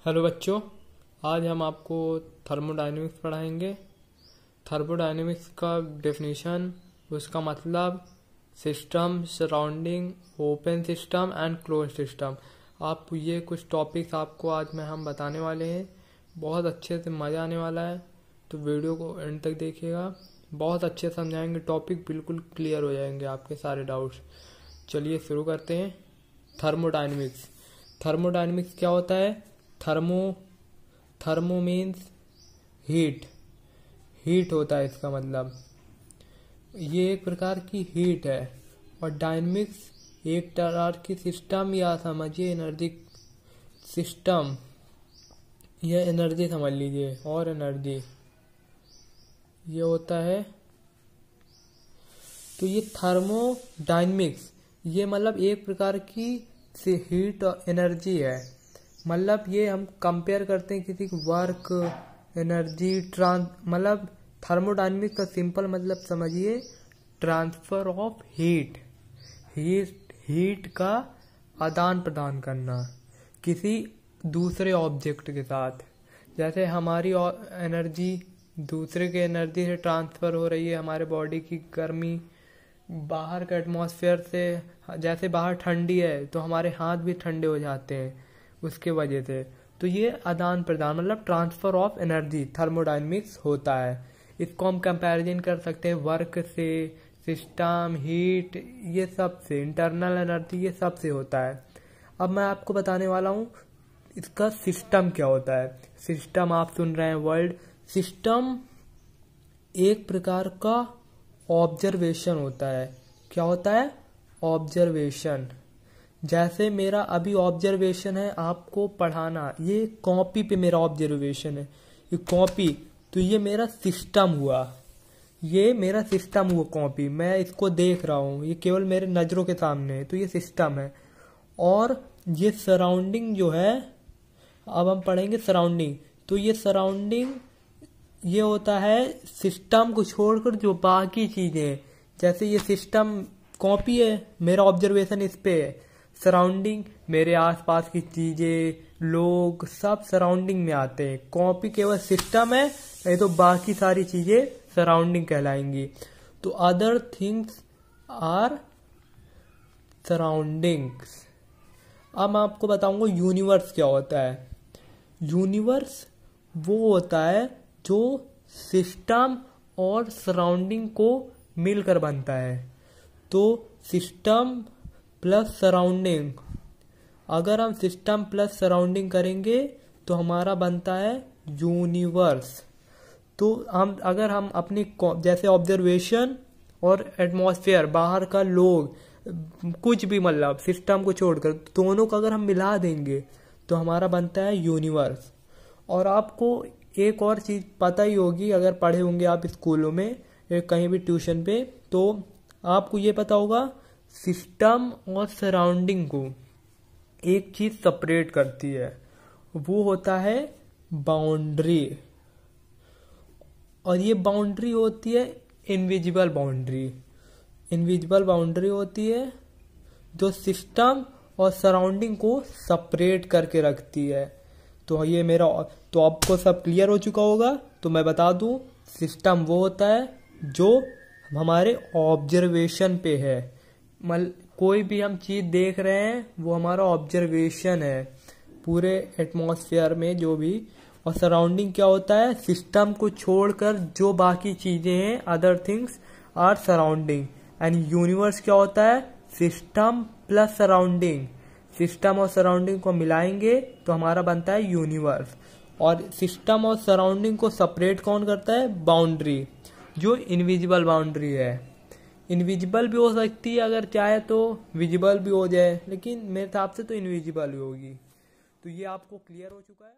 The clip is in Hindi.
हेलो बच्चों, आज हम आपको थर्मोडायनेमिक्स पढ़ाएंगे। थर्मोडायनेमिक्स का डेफिनेशन, उसका मतलब, system, surrounding, open system and close system. आप ये कुछ टॉपिक्स आपको आज में हम बताने वाले हैं। बहुत अच्छे से मज़ा आने वाला है, तो वीडियो को एंड तक देखिएगा। बहुत अच्छे समझाएंगे, टॉपिक बिल्कुल क्लियर हो जाएंगे आपके सारे डाउट्स। चलिए शुरू करते हैं। थर्मोडायनेमिक्स। थर्मोडायनेमिक्स क्या होता है? Thermo means heat. हीट होता है इसका मतलब। ये एक प्रकार की हीट है। और डायनेमिक्स एक प्रकार की सिस्टम, या समझिए एनर्जी सिस्टम, यह एनर्जी समझ लीजिए, और एनर्जी ये होता है। तो ये थर्मोडायनेमिक्स, ये मतलब एक प्रकार की हीट और एनर्जी है। मतलब ये हम कंपेयर करते हैं किसी वर्क, एनर्जी, मतलब थर्मोडायनेमिक्स का सिंपल मतलब समझिए, ट्रांसफर ऑफ हीट। हीट का आदान प्रदान करना किसी दूसरे ऑब्जेक्ट के साथ। जैसे हमारी एनर्जी दूसरे के एनर्जी से ट्रांसफर हो रही है, हमारे बॉडी की गर्मी बाहर के एटमॉस्फेयर से। जैसे बाहर ठंडी है तो हमारे हाथ भी ठंडे हो जाते हैं उसके वजह से। तो ये आदान प्रदान मतलब ट्रांसफर ऑफ एनर्जी थर्मोडायनेमिक्स होता है। इसको हम कंपैरिजन कर सकते हैं वर्क से, सिस्टम, हीट, ये सब से, इंटरनल एनर्जी, ये सब से होता है। अब मैं आपको बताने वाला हूँ इसका सिस्टम क्या होता है। सिस्टम आप सुन रहे हैं वर्ड। सिस्टम एक प्रकार का ऑब्जर्वेशन होता है। क्या होता है? ऑब्जर्वेशन। जैसे मेरा अभी ऑब्जर्वेशन है आपको पढ़ाना, ये कॉपी पे मेरा ऑब्जर्वेशन है, ये कॉपी, तो ये मेरा सिस्टम हुआ। ये मेरा सिस्टम हुआ कॉपी, मैं इसको देख रहा हूँ, ये केवल मेरे नज़रों के सामने है, तो ये सिस्टम है। और ये सराउंडिंग जो है, अब हम पढ़ेंगे सराउंडिंग। तो ये सराउंडिंग ये होता है सिस्टम को छोड़कर जो बाकी चीज़ें, जैसे ये सिस्टम कॉपी है, मेरा ऑब्जर्वेशन इस पे है। सराउंडिंग मेरे आसपास की चीजें, लोग, सब सराउंडिंग में आते हैं। कॉपी केवल सिस्टम है, नहीं तो बाकी सारी चीजें सराउंडिंग कहलाएंगी। तो अदर थिंग्स आर सराउंडिंग्स। अब मैं आपको बताऊंगा यूनिवर्स क्या होता है। यूनिवर्स वो होता है जो सिस्टम और सराउंडिंग को मिलकर बनता है। तो सिस्टम प्लस सराउंडिंग, अगर हम सिस्टम प्लस सराउंडिंग करेंगे तो हमारा बनता है यूनिवर्स। तो अगर हम अपनी जैसे ऑब्जर्वेशन और एटमॉस्फेयर, बाहर का लोग, कुछ भी मतलब सिस्टम को छोड़कर दोनों को अगर हम मिला देंगे तो हमारा बनता है यूनिवर्स। और आपको एक और चीज़ पता ही होगी, अगर पढ़े होंगे आप स्कूलों में या कहीं भी ट्यूशन पे, तो आपको ये पता होगा सिस्टम और सराउंडिंग को एक चीज सेपरेट करती है, वो होता है बाउंड्री। और ये बाउंड्री होती है इनविजिबल बाउंड्री। इनविजिबल बाउंड्री होती है जो सिस्टम और सराउंडिंग को सेपरेट करके रखती है। तो ये मेरा, तो आपको सब क्लियर हो चुका होगा। तो मैं बता दूं, सिस्टम वो होता है जो हमारे ऑब्जर्वेशन पे है। कोई भी हम चीज देख रहे हैं वो हमारा ऑब्जर्वेशन है पूरे एटमॉस्फेयर में जो भी। और सराउंडिंग क्या होता है? सिस्टम को छोड़कर जो बाकी चीजें हैं, other things are surrounding. And universe क्या होता है? System plus surrounding. सिस्टम और सराउंडिंग को मिलाएंगे तो हमारा बनता है यूनिवर्स। और सिस्टम और सराउंडिंग को सेपरेट कौन करता है? बाउंड्री, जो इनविजिबल बाउंड्री है। इनविजिबल भी हो सकती है, अगर चाहे तो विजिबल भी हो जाए, लेकिन मेरे हिसाब से तो इनविजिबल ही होगी। तो ये आपको क्लियर हो चुका है।